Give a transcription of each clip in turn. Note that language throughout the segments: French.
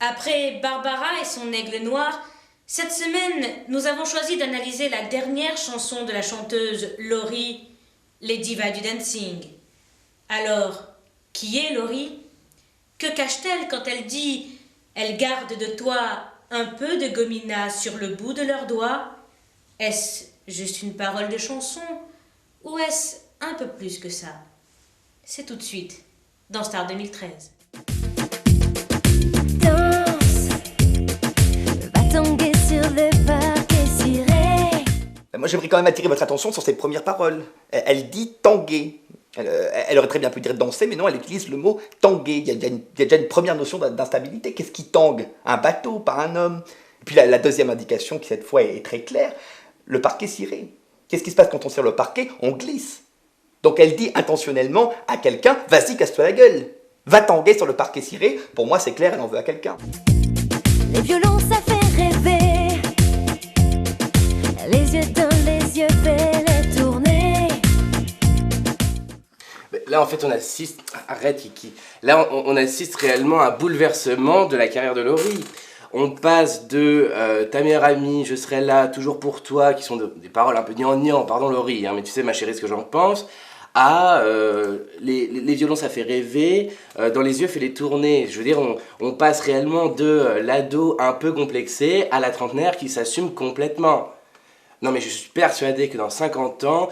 Après Barbara et son aigle noir, cette semaine, nous avons choisi d'analyser la dernière chanson de la chanteuse Laurie, les divas du dancing. Alors, qui est Laurie? Que cache-t-elle quand elle dit « Elle garde de toi un peu de gomina sur le bout de leurs doigts » Est-ce juste une parole de chanson ou est-ce un peu plus que ça? C'est tout de suite dans Star 2013. Moi, j'aimerais quand même attirer votre attention sur ses premières paroles. Elle dit tanguer. Elle aurait très bien pu dire danser, mais non, elle utilise le mot tanguer. Il y a déjà une première notion d'instabilité. Qu'est-ce qui tangue? Un bateau, pas un homme. Et puis la deuxième indication, qui cette fois est très claire, le parquet ciré. Qu'est-ce qui se passe quand on serre le parquet? On glisse. Donc elle dit intentionnellement à quelqu'un, vas-y, casse-toi la gueule. Va tanguer sur le parquet ciré. Pour moi, c'est clair, elle en veut à quelqu'un. Les violons, ça fait rêver. Les yeux dans les yeux, fais-les tourner. Là, en fait, on assiste... Arrête, Kiki. Là, on assiste réellement à un bouleversement de la carrière de Laurie. On passe de ta meilleure amie, je serai là, toujours pour toi, qui sont des paroles un peu gnangnan, pardon Laurie, hein, mais tu sais ma chérie ce que j'en pense, à les violons ça fait rêver, dans les yeux fait les tourner. Je veux dire, on passe réellement de l'ado un peu complexé à la trentenaire qui s'assume complètement. Non mais je suis persuadé que dans 50 ans,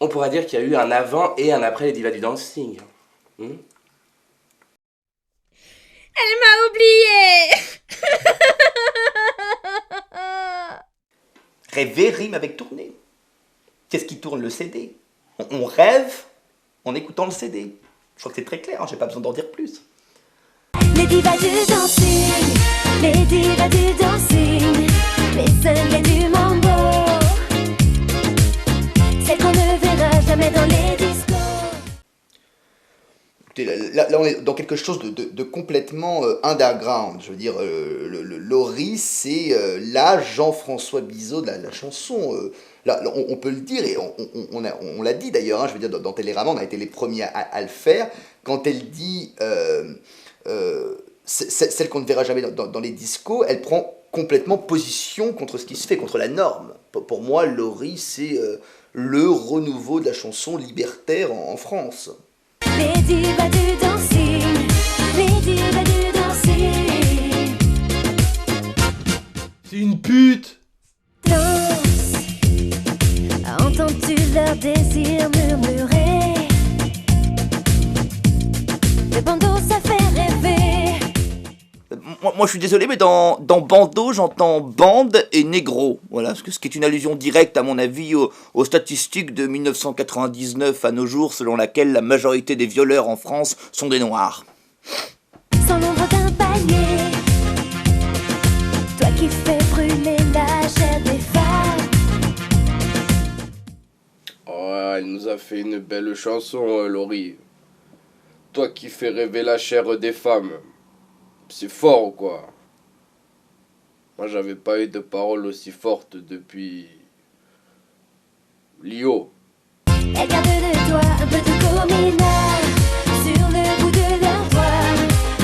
on pourra dire qu'il y a eu un avant et un après les divas du dancing. Elle m'a oublié. Rêver rime avec tourner. Qu'est-ce qui tourne? Le CD. On rêve en écoutant le CD. Je crois que c'est très clair, hein, j'ai pas besoin d'en dire plus. Les divas du dancing, les divas du dancing, les cinglés du mambo, celles qu'on ne verra jamais dans les discos. Là, on est dans quelque chose de complètement underground. Je veux dire, Laurie, c'est là Jean-François Bizot de la chanson. Là, on peut le dire, et on l'a dit d'ailleurs, hein, je veux dire, dans Télérama, on a été les premiers à le faire. Quand elle dit celle qu'on ne verra jamais dans les discos, elle prend complètement position contre ce qui se fait, contre la norme. Pour moi, Laurie, c'est le renouveau de la chanson libertaire en France. Les divas du dancing, les divas du dancing. C'est une pute! Danse, entends-tu leur désir murmurer? Le bandeau, ça fait rêver. Moi, je suis désolé, mais dans bandeau, j'entends bande et négro. Voilà, ce qui est une allusion directe, à mon avis, aux statistiques de 1999 à nos jours, selon laquelle la majorité des violeurs en France sont des noirs. Sans l'ombre d'un palier, toi qui fais brûler la chair des femmes. Oh, elle nous a fait une belle chanson, Laurie. Toi qui fais rêver la chair des femmes. C'est fort, quoi. Moi, j'avais pas eu de paroles aussi fortes depuis... Lio. Elle garde de toi un peu de gomina sur le bout de leurs doigts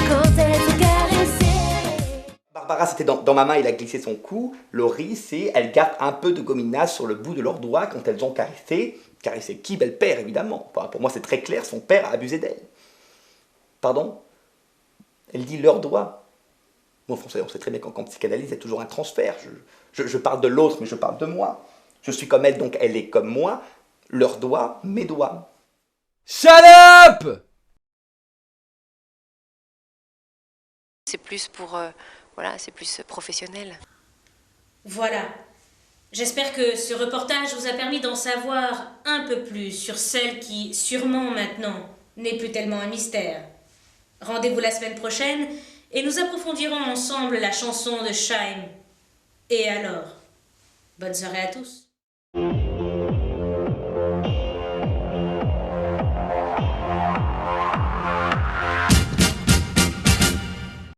quand elles sont caressées. Barbara, c'était dans ma main, il a glissé son cou. Laurie, c'est elle garde un peu de gomina sur le bout de leurs doigts quand elles ont caressé. Caressé qui? Le père, évidemment. Enfin, pour moi, c'est très clair, son père a abusé d'elle. Pardon? Elle dit leurs doigts. Bon, on sait très bien qu'en psychanalyse, il y a toujours un transfert. Je parle de l'autre, mais je parle de moi. Je suis comme elle, donc elle est comme moi. Leurs doigts, mes doigts. Shut up! C'est plus pour... voilà, c'est plus professionnel. Voilà. J'espère que ce reportage vous a permis d'en savoir un peu plus sur celle qui, sûrement maintenant, n'est plus tellement un mystère. Rendez-vous la semaine prochaine et nous approfondirons ensemble la chanson de Shime. Et alors, bonne soirée à tous.